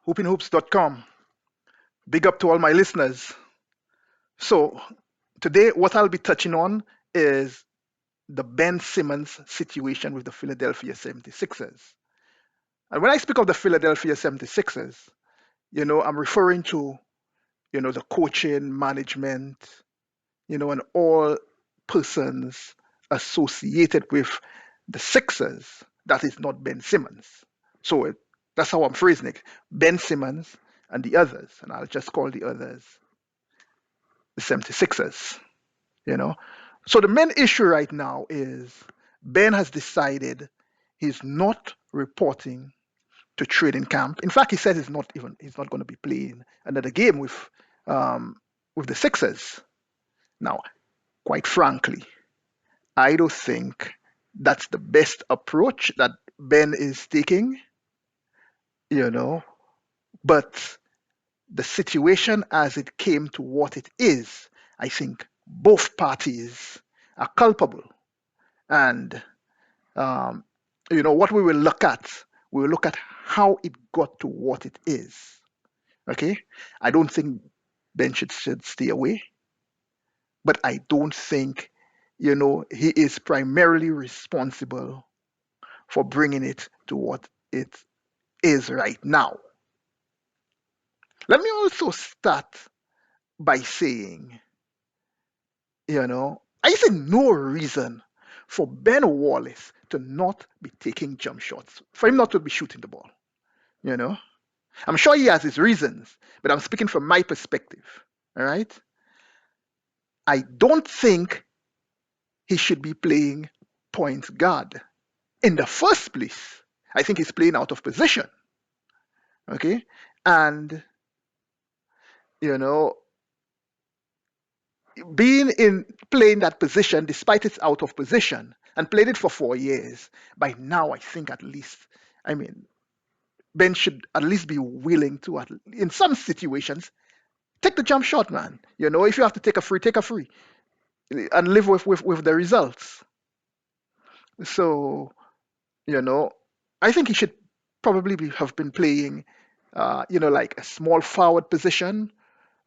hoopinhoops.com. Big up to all my listeners. So, today, what I'll be touching on is the Ben Simmons situation with the Philadelphia 76ers. And when I speak of the Philadelphia 76ers, I'm referring to, the coaching, management, and all persons associated with the Sixers. That is not Ben Simmons. So, that's how I'm phrasing it. Ben Simmons and the others, and I'll just call the others the 76ers. you know. So the main issue right now is Ben has decided he's not reporting to training camp. In fact, he said he's not going to be playing another game with the Sixers. Now, quite frankly, I don't think that's the best approach that Ben is taking, you know, but the situation as it came to what it is, I think both parties are culpable. And um, what we will look at how it got to what it is. Okay, I don't think Ben should stay away, but I don't think he is primarily responsible for bringing it to what it is right now. Let me also start by saying, I see no reason for Ben Wallace to not be taking jump shots, for him not to be shooting the ball. You know, I'm sure he has his reasons, but I'm speaking from my perspective. All right. I don't think he should be playing point guard in the first place. I think he's playing out of position. Okay. And, you know, being in playing that position, despite it's out of position, and played it for 4 years, by now, I think at least, I mean, Ben should at least be willing to, in some situations, take the jump shot, man. If you have to take a free and live with the results. So, you know, I think he should probably have been playing, like a small forward position,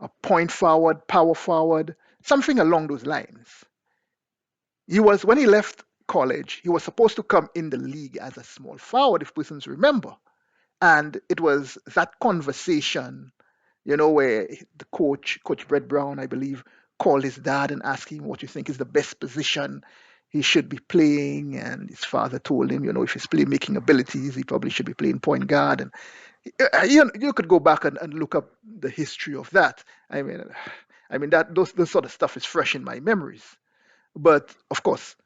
a point forward, power forward, something along those lines. When he left college, he was supposed to come in the league as a small forward, if persons remember. And it was that conversation, where the Coach Brett Brown, I believe, called his dad and asked him what you think is the best position he should be playing. And his father told him, if his playmaking abilities, he probably should be playing point guard. And you could go back and look up the history of that. I mean that those sort of stuff is fresh in my memories. But of course,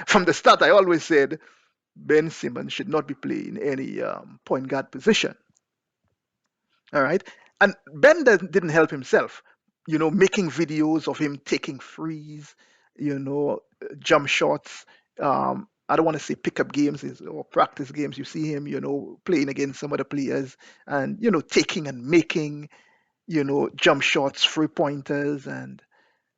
from the start, I always said Ben Simmons should not be playing any point guard position. All right. And Ben didn't help himself, making videos of him taking frees, jump shots. I don't want to say pickup games or practice games. You see him, playing against some other players and, taking and making, jump shots, free pointers. And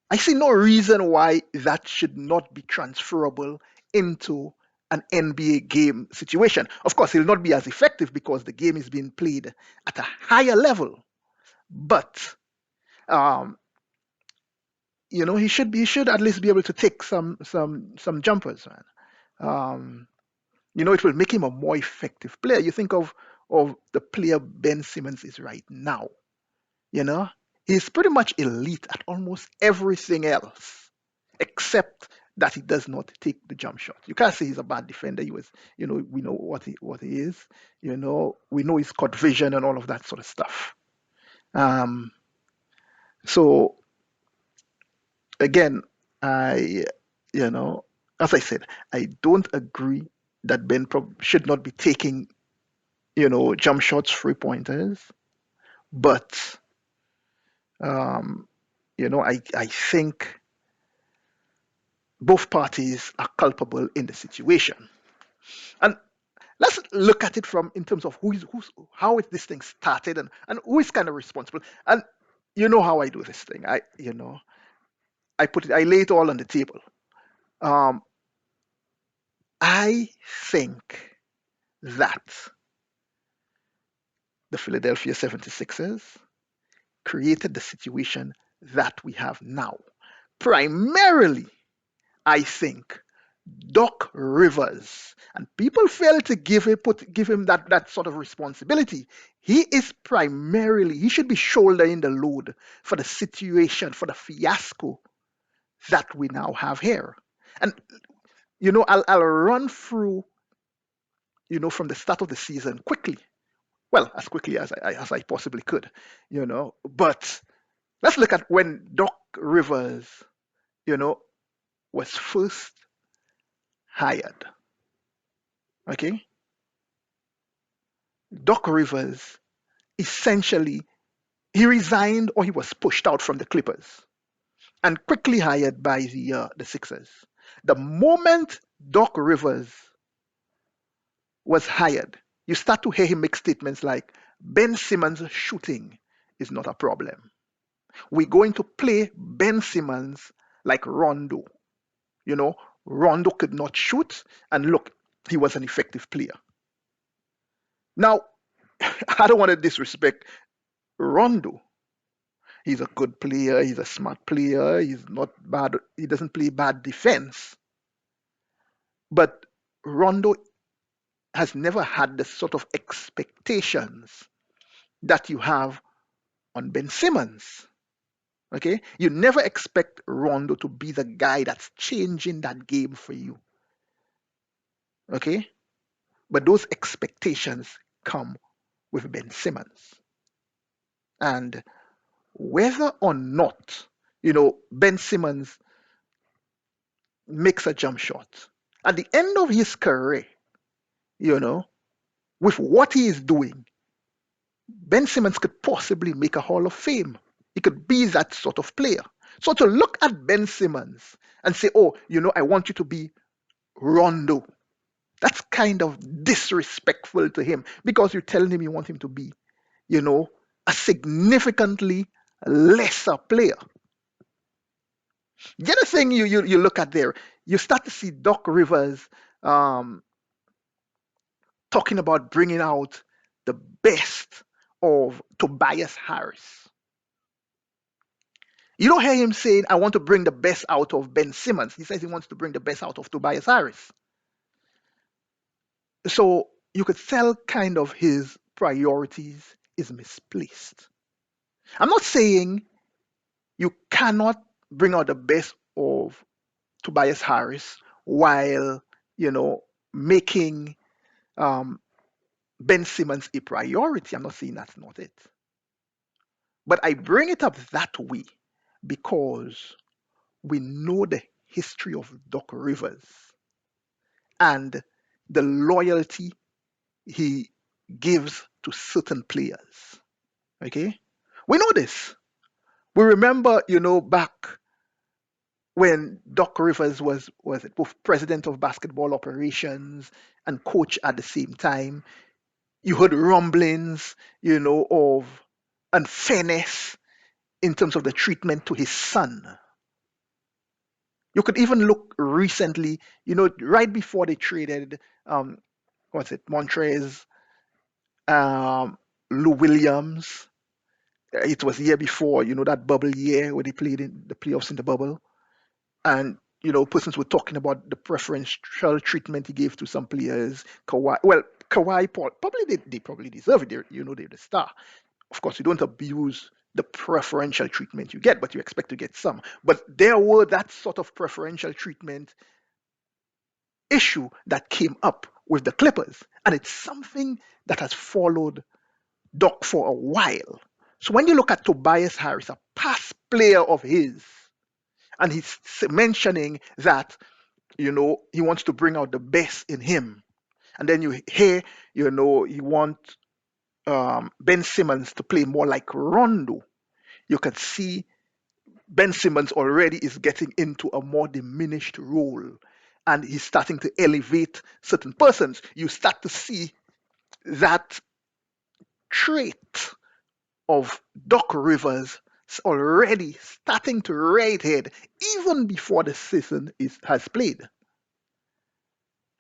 I see no reason why that should not be transferable into an NBA game situation. Of course, he'll not be as effective because the game is being played at a higher level. But um, he should at least be able to take some jumpers, man. Um, it will make him a more effective player. You think of the player Ben Simmons is right now. You know, he's pretty much elite at almost everything else, except that he does not take the jump shot. You can't say he's a bad defender. We know what he is. We know he's got vision and all of that sort of stuff. Um, so again, I, you know, as I said, I don't agree that Ben should not be taking, jump shots, three pointers, but I think both parties are culpable in the situation. And let's look at it from in terms of how this thing started and who is kind of responsible. And you know how I do this thing. I lay it all on the table. Um, I think that the Philadelphia 76ers created the situation that we have now. Primarily, I think, Doc Rivers. And people fail to give him that sort of responsibility. He should be shouldering the load for the situation, for the fiasco that we now have here. And I'll run through, from the start of the season quickly. Well, as quickly as I possibly could, But let's look at when Doc Rivers, you know, was first hired. Okay, Doc Rivers essentially he resigned or he was pushed out from the Clippers and quickly hired by the Sixers. The moment Doc Rivers was hired, you start to hear him make statements like Ben Simmons shooting is not a problem. We're going to play Ben Simmons like Rondo. You know, Rondo could not shoot, and look, he was an effective player. Now, I don't want to disrespect Rondo. He's a good player, he's a smart player, he's not bad, he doesn't play bad defense. But Rondo has never had the sort of expectations that you have on Ben Simmons. Okay? You never expect Rondo to be the guy that's changing that game for you. Okay? But those expectations come with Ben Simmons. And whether or not, Ben Simmons makes a jump shot, at the end of his career, you know, with what he is doing, Ben Simmons could possibly make a Hall of Fame. He could be that sort of player. So to look at Ben Simmons and say, oh, I want you to be Rondo, that's kind of disrespectful to him because you're telling him you want him to be, a significantly lesser player. The other thing you look at there, you start to see Doc Rivers um, talking about bringing out the best of Tobias Harris. You don't hear him saying, I want to bring the best out of Ben Simmons. He says he wants to bring the best out of Tobias Harris. So you could tell kind of his priorities is misplaced. I'm not saying you cannot bring out the best of Tobias Harris while, making um, Ben Simmons a priority. I'm not saying that's not it. But I bring it up that way because we know the history of Doc Rivers and the loyalty he gives to certain players. Okay? We know this. We remember, back when Doc Rivers was it both president of basketball operations and coach at the same time. You heard rumblings, of unfairness in terms of the treatment to his son. You could even look recently, right before they traded, what's it, Montrez, um, Lou Williams. It was the year before, that bubble year where they played in the playoffs in the bubble. And, persons were talking about the preferential treatment he gave to some players. Kawhi, Paul, probably they probably deserve it. They're the star. Of course, you don't abuse the preferential treatment you get, but you expect to get some. But there were that sort of preferential treatment issue that came up with the Clippers. And it's something that has followed Doc for a while. So when you look at Tobias Harris, a past player of his, and he's mentioning that, he wants to bring out the best in him. And then you hear, he wants Ben Simmons to play more like Rondo. You can see Ben Simmons already is getting into a more diminished role and he's starting to elevate certain persons. You start to see that trait of Doc Rivers already starting to ride head even before the season has played.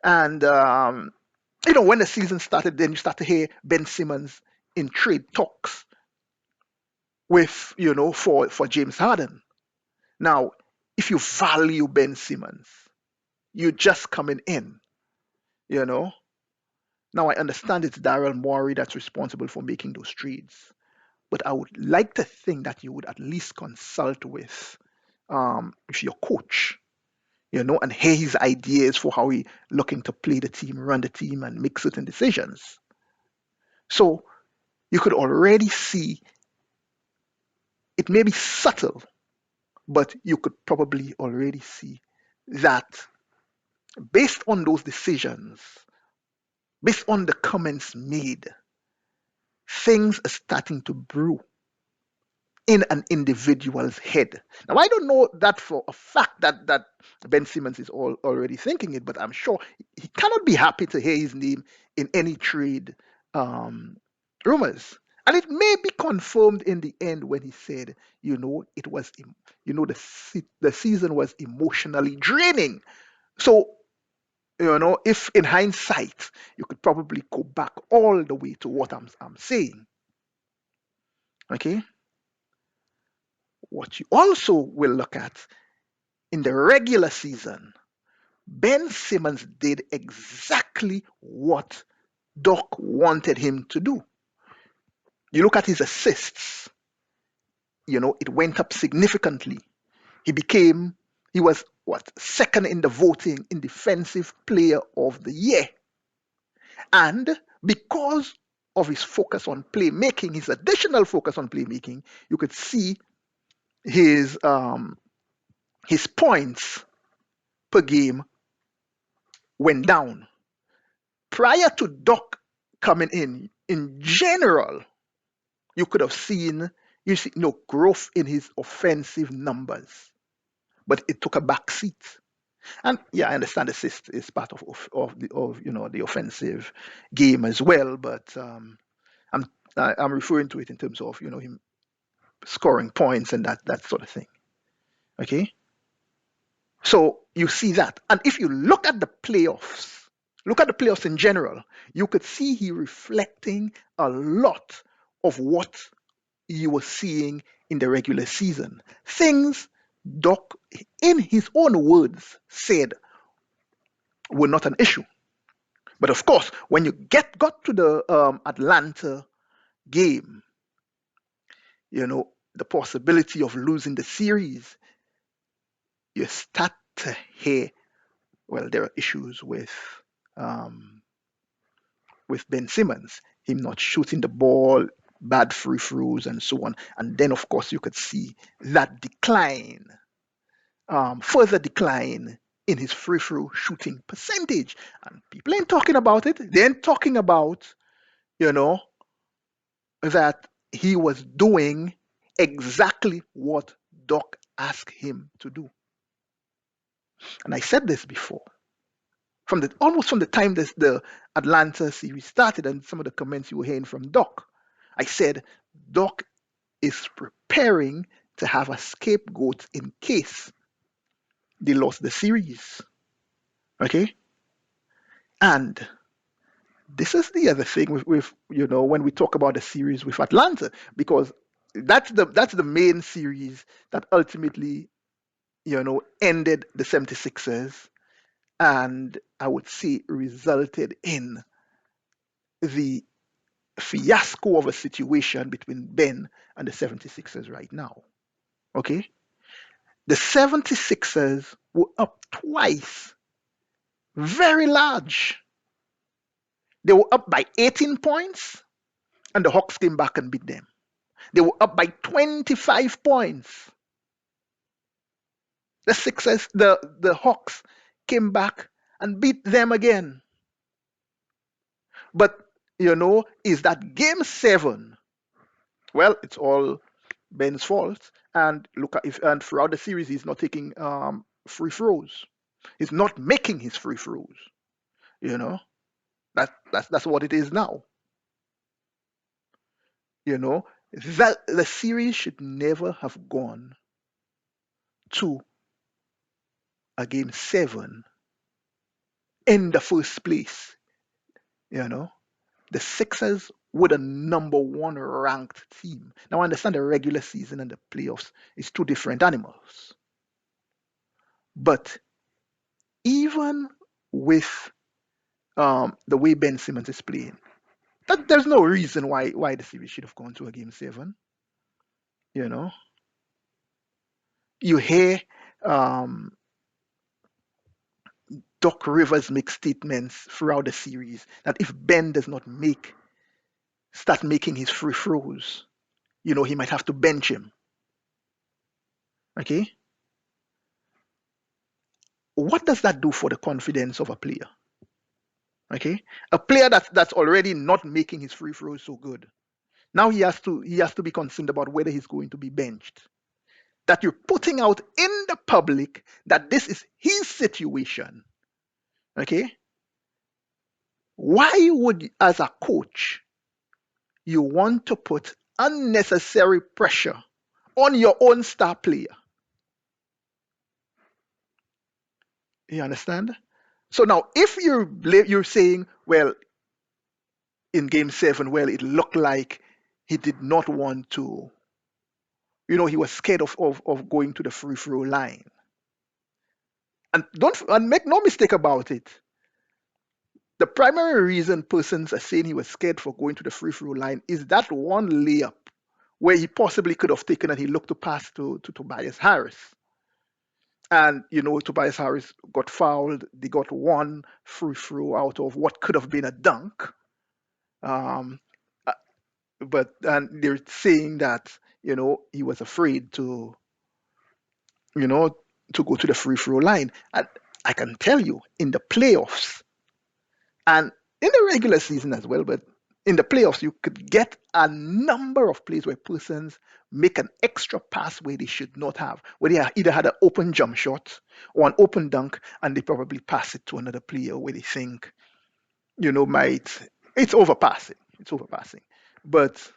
And when the season started, then you start to hear Ben Simmons in trade talks with, for James Harden. Now, if you value Ben Simmons, you're just coming in, you know. Now I understand it's Daryl Morey that's responsible for making those trades, but I would like to think that you would at least consult with your coach, and hear his ideas for how he looking to play the team, run the team, and make certain decisions. So you could already see it may be subtle, but you could probably already see that based on those decisions, based on the comments made, things are starting to brew in an individual's head. Now, I don't know that for a fact that Ben Simmons is already thinking it, but I'm sure he cannot be happy to hear his name in any trade um, rumors. And it may be confirmed in the end when he said, it was, the season was emotionally draining. So, if in hindsight, you could probably go back all the way to what I'm saying. Okay. What you also will look at in the regular season, Ben Simmons did exactly what Doc wanted him to do. You look at his assists, it went up significantly. He became, he was what, second in the voting in Defensive Player of the Year. And because of his focus on playmaking, his additional focus on playmaking, you could see his points per game went down. Prior to Doc coming in general, you could have seen growth in his offensive numbers, but it took a back seat. And yeah, I understand assist is part of the offensive game as well, but I'm I'm referring to it in terms of him scoring points and that sort of thing. Okay, so you see that, and if you look at the playoffs in general, you could see he reflecting a lot of what you were seeing in the regular season. Things Doc, in his own words, said were not an issue. But of course, when you got to the Atlanta game, the possibility of losing the series, you start to hear, well, there are issues um, with Ben Simmons, him not shooting the ball, bad free throws, and so on. And then, of course, you could see that decline, further decline in his free throw shooting percentage. And people ain't talking about it. They ain't talking about, you know, that he was doing exactly what Doc asked him to do. And I said this before. Almost from the time the Atlanta series started and some of the comments you were hearing from Doc, I said Doc is preparing to have a scapegoat in case they lost the series. Okay? And this is the other thing with when we talk about the series with Atlanta, because that's the main series that ultimately, ended the 76ers, and I would say resulted in the fiasco of a situation between Ben and the 76ers right now. Okay? The 76ers were up twice, very large. They were up by 18 points, and the Hawks came back and beat them. They were up by 25 points. The Hawks came back and beat them again. But, is that game 7? Well, it's all Ben's fault. And look at if and throughout the series, he's not taking free throws. He's not making his free throws. You know that's what it is now. That the series should never have gone to a game 7 in the first place. You know, the Sixers with a number one ranked team. Now, I understand the regular season and the playoffs is two different animals. But even with the way Ben Simmons is playing, there's no reason why the series should have gone to a game seven. You know, you hear um, Doc Rivers make statements throughout the series that if Ben does not start making his free throws, he might have to bench him. Okay, what does that do for the confidence of a player? Okay, a player that's already not making his free throws so good. Now he has to be concerned about whether he's going to be benched. That you're putting out in the public that this is his situation. Okay, why would, as a coach, you want to put unnecessary pressure on your own star player? You understand? So now, if you're saying, well, in Game Seven, well, it looked like he did not want to, he was scared of going to the free throw line. And make no mistake about it. The primary reason persons are saying he was scared for going to the free throw line is that one layup where he possibly could have taken and he looked to pass to Tobias Harris. And Tobias Harris got fouled. They got one free throw out of what could have been a dunk. Um, uh, and they're saying that he was afraid you know to go to the free throw line. And I can tell you, in the playoffs and in the regular season as well, but in the playoffs, you could get a number of plays where persons make an extra pass where they should not have, where they either had an open jump shot or an open dunk, and they probably pass it to another player where they think, might it's overpassing. It's overpassing. But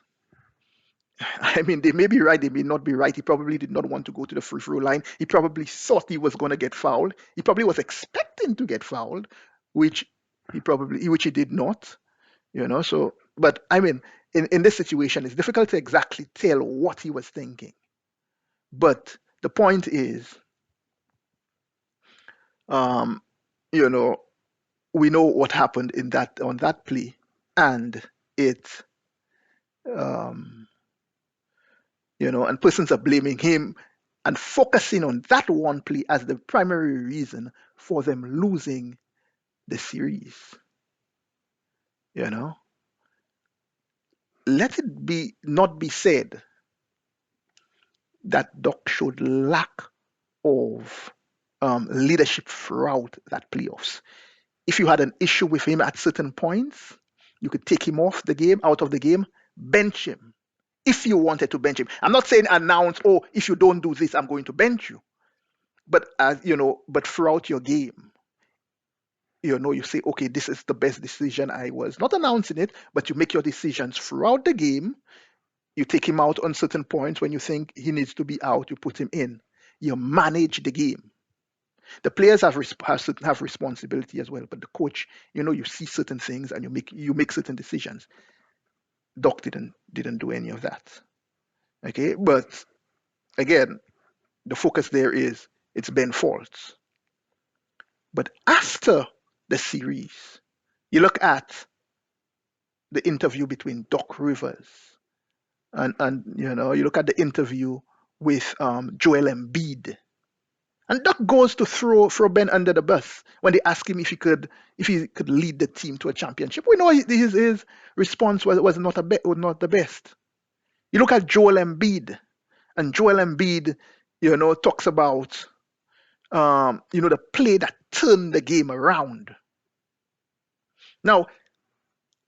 I mean, they may be right, they may not be right. He probably did not want to go to the free throw line. He probably thought he was going to get fouled. He probably was expecting to get fouled, which which he did not. So, but I mean, in this situation, it's difficult to exactly tell what he was thinking. But the point is, um, you know, we know what happened on that play, and it, um, and persons are blaming him and focusing on that one play as the primary reason for them losing the series. You know, let it be not be said that Doc showed lack of leadership throughout that playoffs. If you had an issue with him at certain points, you could take him out of the game, bench him. If you wanted to bench him, I'm not saying announce, oh, if you don't do this, I'm going to bench you. But but throughout your game, you say, okay, this is the best decision. I was not announcing it, but you make your decisions throughout the game. You take him out on certain points when you think he needs to be out. You put him in. You manage the game. The players have responsibility as well, but the coach, you see certain things and you make certain decisions. Doc didn't do any of that. Okay, but again, the focus there is it's Ben fault. But after the series, you look at the interview between Doc Rivers and you look at the interview with Joel Embiid. And Doc goes to throw Ben under the bus when they ask him if he could lead the team to a championship. We know his response was not not the best. You look at Joel Embiid, and Joel Embiid, talks about the play that turned the game around. Now,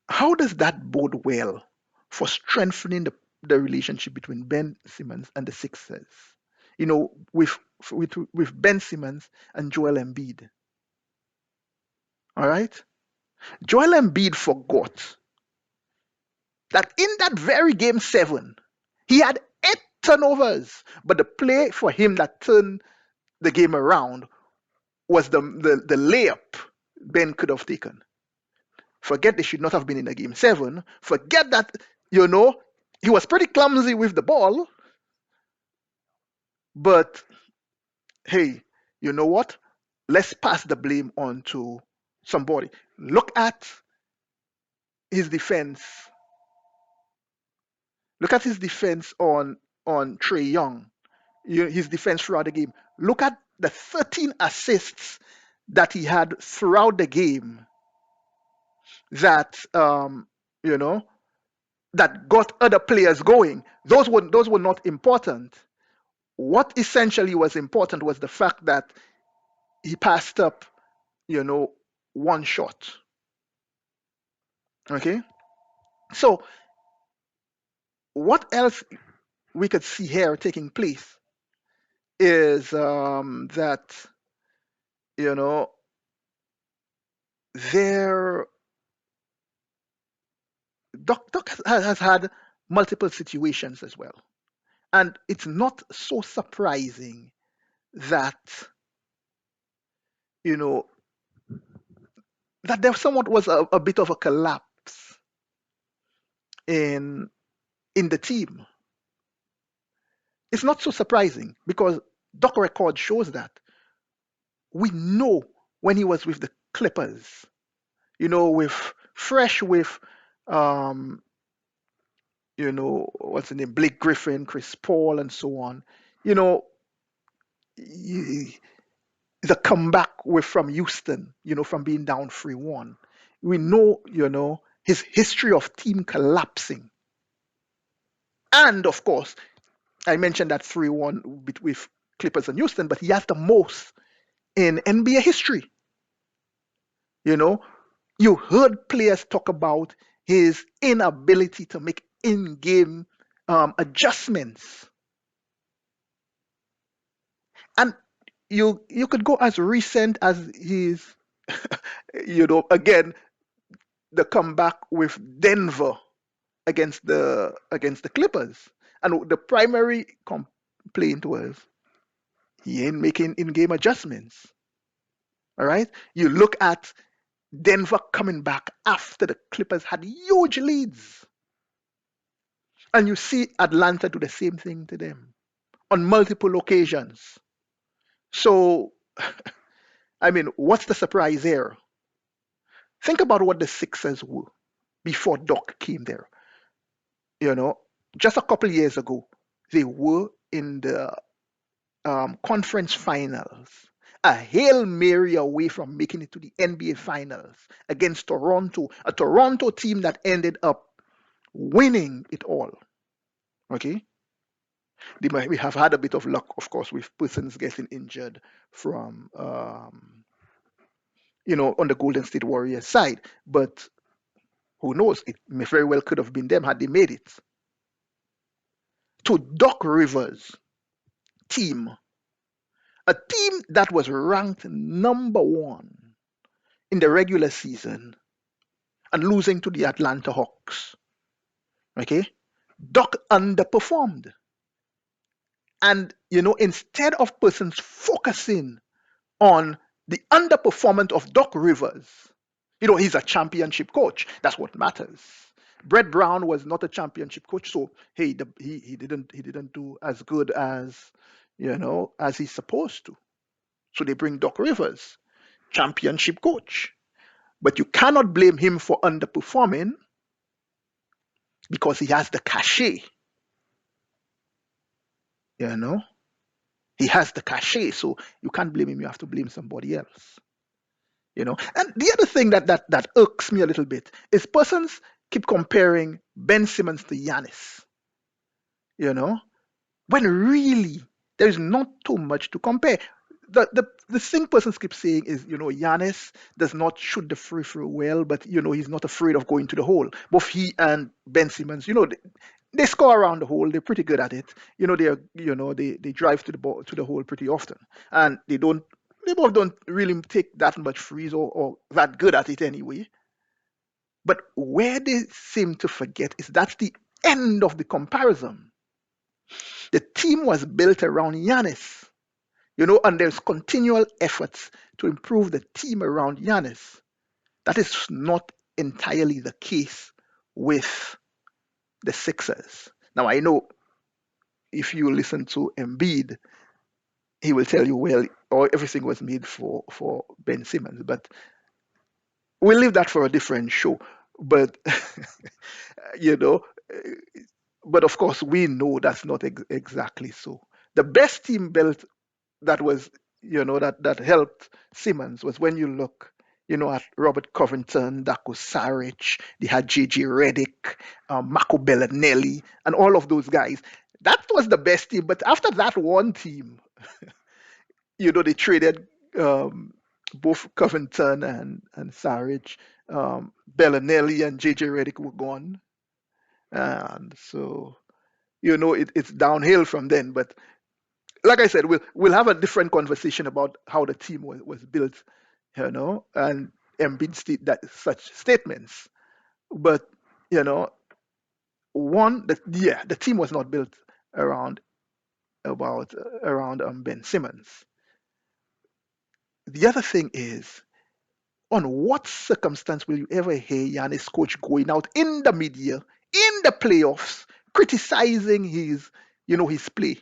how does that bode well for strengthening the relationship between Ben Simmons and the Sixers? With Ben Simmons and Joel Embiid. All right? Joel Embiid forgot that in that very game 7, he had 8 turnovers, but the play for him that turned the game around was the layup Ben could have taken. Forget they should not have been in the game 7. Forget that, you know, he was pretty clumsy with the ball, but hey, you know what? Let's pass the blame on to somebody. Look at his defense. Look at his defense on Trey Young. His defense throughout the game. Look at the 13 assists that he had throughout the game that you know that got other players going. Those were not important. What essentially was important was the fact that he passed up, you know, one shot. Okay, so what else we could see here taking place is that you know there Doc has had multiple situations as well, and it's not so surprising that you know that there somewhat was a bit of a collapse in the team. It's not so surprising because Doc record shows that we know when he was with the Clippers, with fresh with um, what's the name, Blake Griffin, Chris Paul, and so on. You know, y- the comeback with from Houston, from being down 3-1. We know, his history of team collapsing. And of course, I mentioned that 3-1 with Clippers and Houston, but he has the most in NBA history. You know, you heard players talk about his inability to make in-game adjustments, and you could go as recent as his, again the comeback with Denver against the Clippers, and the primary complaint was he ain't making in-game adjustments. All right, you look at Denver coming back after the Clippers had huge leads. And you see Atlanta do the same thing to them on multiple occasions. So, I mean, what's the surprise here? Think about what the Sixers were before Doc came there. You know, just a couple of years ago, they were in the conference finals, a Hail Mary away from making it to the NBA finals against Toronto, a Toronto team that ended up winning it all. Okay, we have had a bit of luck, of course, with persons getting injured from, on the Golden State Warriors side. But who knows? It may very well could have been them had they made it. To Doc Rivers' team, a team that was ranked number one in the regular season and losing to the Atlanta Hawks. Okay? Doc underperformed. And, instead of persons focusing on the underperformance of Doc Rivers. He's a championship coach. That's what matters. Brett Brown was not a championship coach, so hey, he didn't do as good as he's supposed to. So they bring Doc Rivers, championship coach. But you cannot blame him for underperforming because he has the cachet. You know, he has the cachet, so you can't blame him. You have to blame somebody else. And the other thing that irks me a little bit is persons keep comparing Ben Simmons to Giannis, you know, when really there is not too much to compare. The thing persons keep saying is, Giannis does not shoot the free throw well, but he's not afraid of going to the hole. Both he and Ben Simmons, they score around the hole. They're pretty good at it. They drive to the ball to the hole pretty often, and they both don't really take that much frees or that good at it anyway. But where they seem to forget is that's the end of the comparison. The team was built around Giannis, and there's continual efforts to improve the team around Giannis. That is not entirely the case with the Sixers. Now, I know if you listen to Embiid, he will tell you, well, or everything was made for Ben Simmons, but we'll leave that for a different show. But you know, but of course, we know that's not exactly so. The best team built that was, that helped Simmons was when you look, at Robert Covington, Daco Saric, they had JJ Redick, Marco Bellinelli, and all of those guys. That was the best team. But after that one team, they traded both Covington and Saric, Bellinelli and JJ Redick were gone, and so it's downhill from then. But like I said, we'll have a different conversation about how the team was built, and Embiid state that such statements. But you know, the team was not built around around Ben Simmons. The other thing is, on what circumstance will you ever hear Giannis coach going out in the media in the playoffs criticizing his play?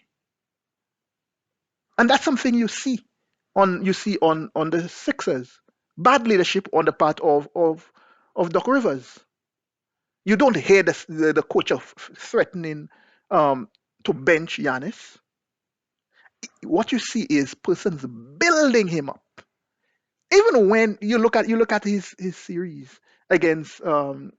And that's something you see on the Sixers. Bad leadership on the part of Doc Rivers. You don't hear the coach of threatening to bench Giannis. What you see is persons building him up. Even when you look at his series against the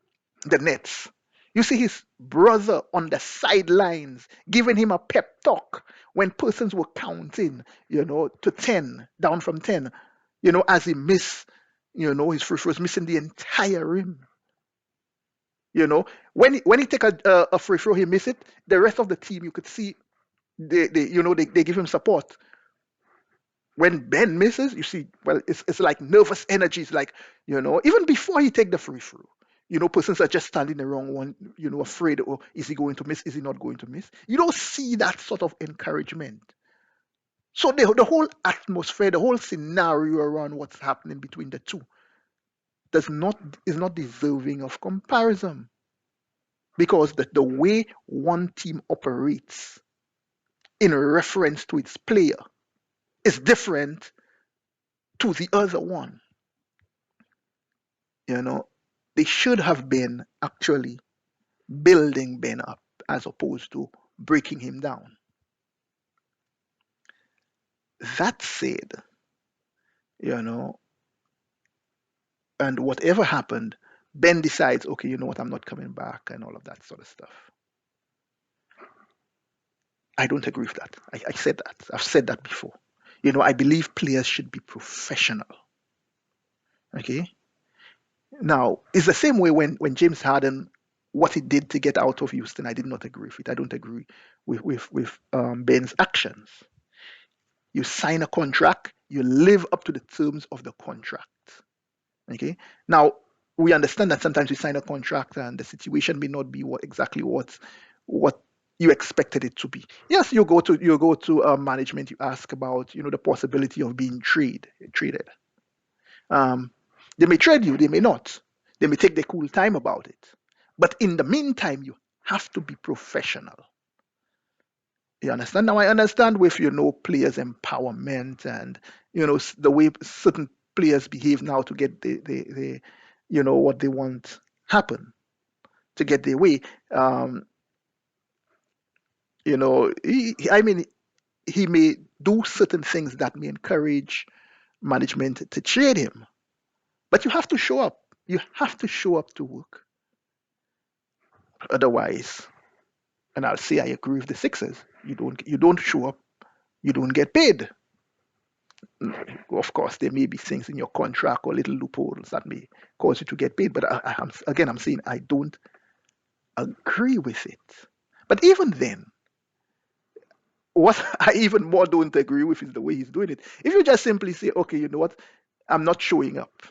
Nets, you see his brother on the sidelines giving him a pep talk when persons were counting, to 10, down from 10, as he missed, his free throws, missing the entire rim. When he take a free throw, he miss it. The rest of the team, you could see, they give him support. When Ben misses, you see, well, it's like nervous energy. It's like, even before he take the free throw, persons are just standing the wrong one, afraid, or is he going to miss? Is he not going to miss? You don't see that sort of encouragement. So the whole atmosphere, the whole scenario around what's happening between the two does not is not deserving of comparison, because the way one team operates in reference to its player is different to the other one. You know, they should have been actually building Ben up as opposed to breaking him down. That said, you know, and whatever happened, Ben decides, okay, you know what, I'm not coming back and all of that sort of stuff. I don't agree with that. I said that. I've said that before. I believe players should be professional. Okay. Now, it's the same way when James Harden, what he did to get out of Houston, I did not agree with it. I don't agree with Ben's actions. You sign a contract, you live up to the terms of the contract. Okay. Now, we understand that sometimes you sign a contract and the situation may not be exactly what you expected it to be. Yes, you go to management, you ask about the possibility of being traded. Um, they may trade you, they may not. They may take their cool time about it. But in the meantime, you have to be professional. You understand? Now I understand with players empowerment and the way certain players behave now to get the what they want happen, to get their way. Um, I mean, he may do certain things that may encourage management to trade him, but you have to show up. You have to show up to work. Otherwise, and I'll say I agree with the Sixers. You don't show up, you don't get paid. Of course, there may be things in your contract or little loopholes that may cause you to get paid, but I'm saying I don't agree with it. But even then, what I even more don't agree with is the way he's doing it. If you just simply say, okay, you know what, I'm not showing up.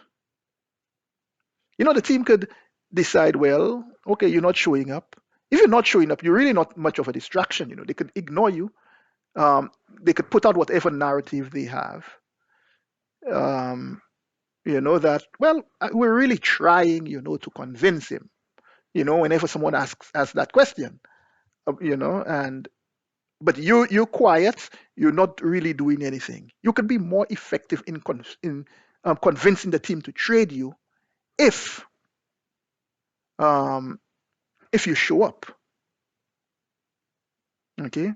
The team could decide, well, okay, you're not showing up. If you're not showing up, you're really not much of a distraction. They could ignore you. They could put out whatever narrative they have. Um, that, well, we're really trying, to convince him, whenever someone asks that question, and but you're quiet, you're not really doing anything. You could be more effective in convincing the team to trade you if um, if you show up. Okay,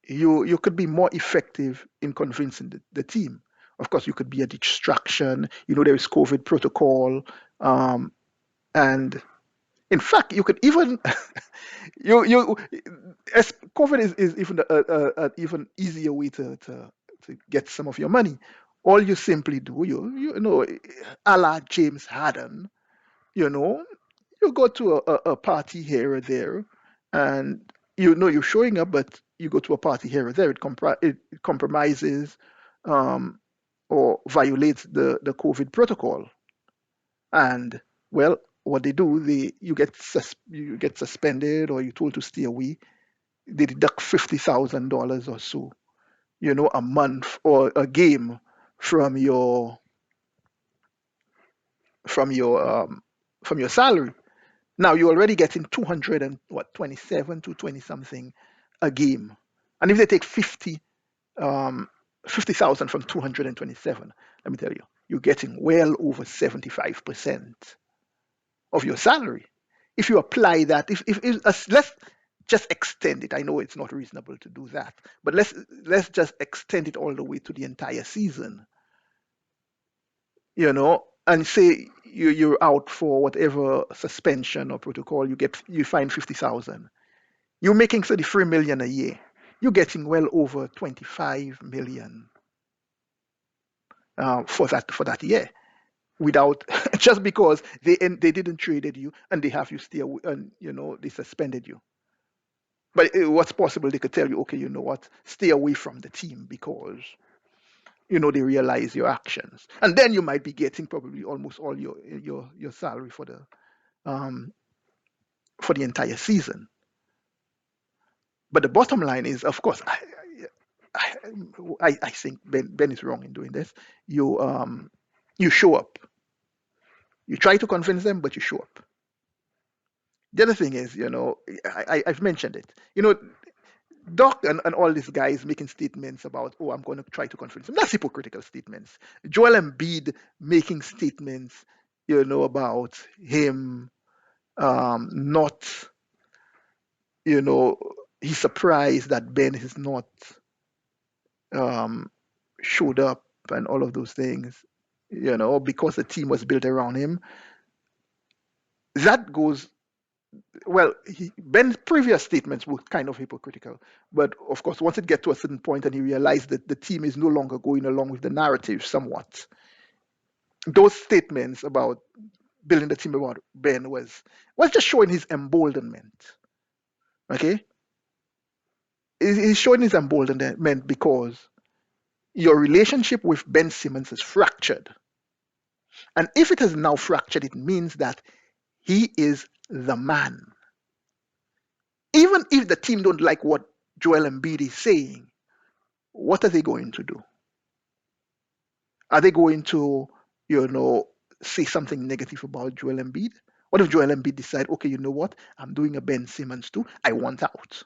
you could be more effective in convincing the team. Of course, you could be a distraction. There is COVID protocol, um, and in fact, you could even you as COVID is even a even easier way to get some of your money. All you simply do, a la James Harden, you know, you go to a party here or there, and you're showing up, but you go to a party here or there, it compromises um, or violates the COVID protocol. And well, what they do, you get suspended or you're told to stay away. They deduct $50,000 or so, a month or a game from your from your from your salary. Now you're already getting 200 and what 27 to 20 something a game, and if they take 50,000 from 227, let me tell you, you're getting well over 75% of your salary. If you apply that, let's just extend it. I know it's not reasonable to do that, but let's just extend it all the way to the entire season, and say you're out for whatever suspension or protocol, you find 50,000. You're making 33 million a year. You're getting well over 25 million for that year without just because they didn't traded you and they have you stay away, and they suspended you. But what's possible, they could tell you, okay, you know what, stay away from the team because they realize your actions, and then you might be getting probably almost all your salary um, for the entire season. But the bottom line is, of course, I, I think Ben is wrong in doing this. You show up. You try to convince them, but you show up. The other thing is, I've mentioned it. Doc and all these guys making statements about, oh, I'm going to try to convince them. That's hypocritical statements. Joel Embiid making statements, about him not, you know, he's surprised that Ben is not um, showed up and all of those things, because the team was built around him. That goes, well, Ben's previous statements were kind of hypocritical. But of course, once it gets to a certain point and he realized that the team is no longer going along with the narrative somewhat, those statements about building the team around Ben was just showing his emboldenment. Okay? He's showing his emboldenment because your relationship with Ben Simmons is fractured. And if it has now fractured, it means that he is the man. Even if the team don't like what Joel Embiid is saying, what are they going to do? Are they going to, you know, say something negative about Joel Embiid? What if Joel Embiid decide, okay, you know what? I'm doing a Ben Simmons too. I want out.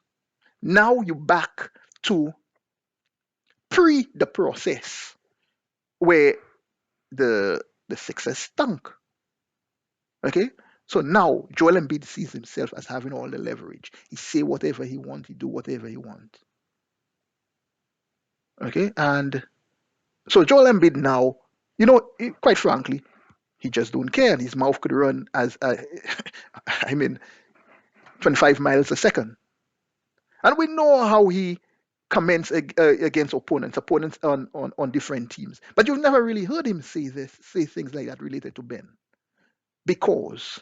Now you back to pre the process where the success stunk. Okay? So now Joel Embiid sees himself as having all the leverage. He say whatever he wants, he do whatever he wants. Okay? And so Joel Embiid now, quite frankly, he just don't care, and his mouth could run as I mean, 25 miles a second. And we know how he comments against opponents on different teams. But you've never really heard him say things like that related to Ben, because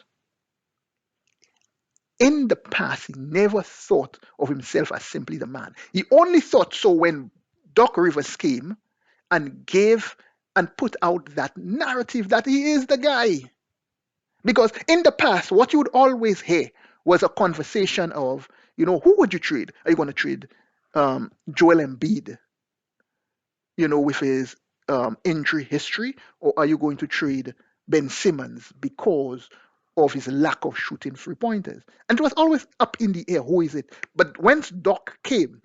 in the past he never thought of himself as simply the man. He only thought so when Doc Rivers came and gave and put out that narrative that he is the guy. Because in the past, what you would always hear was a conversation of, who would you trade? Are you going to trade Joel Embiid, with his injury history, or are you going to trade Ben Simmons because of his lack of shooting three pointers? And it was always up in the air. Who is it? But once Doc came,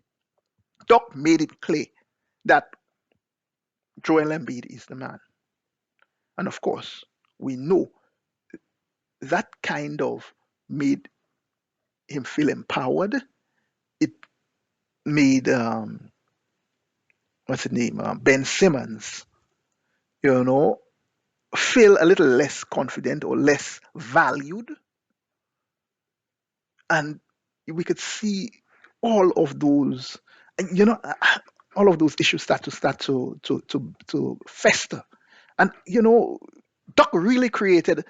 Doc made it clear that Joel Embiid is the man. And of course, we know that kind of made him feel empowered. It made what's his name, Ben Simmons, you know, feel a little less confident or less valued, and we could see all of those, and all of those issues start to fester, and Doc really created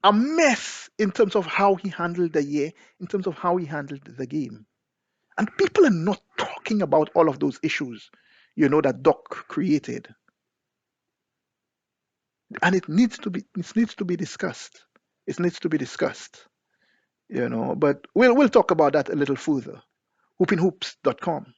a mess in terms of how he handled the year, in terms of how he handled the game. And people are not talking about all of those issues, that Doc created. And it needs to be discussed. It needs to be discussed. But we'll talk about that a little further. Hoopinhoops.com.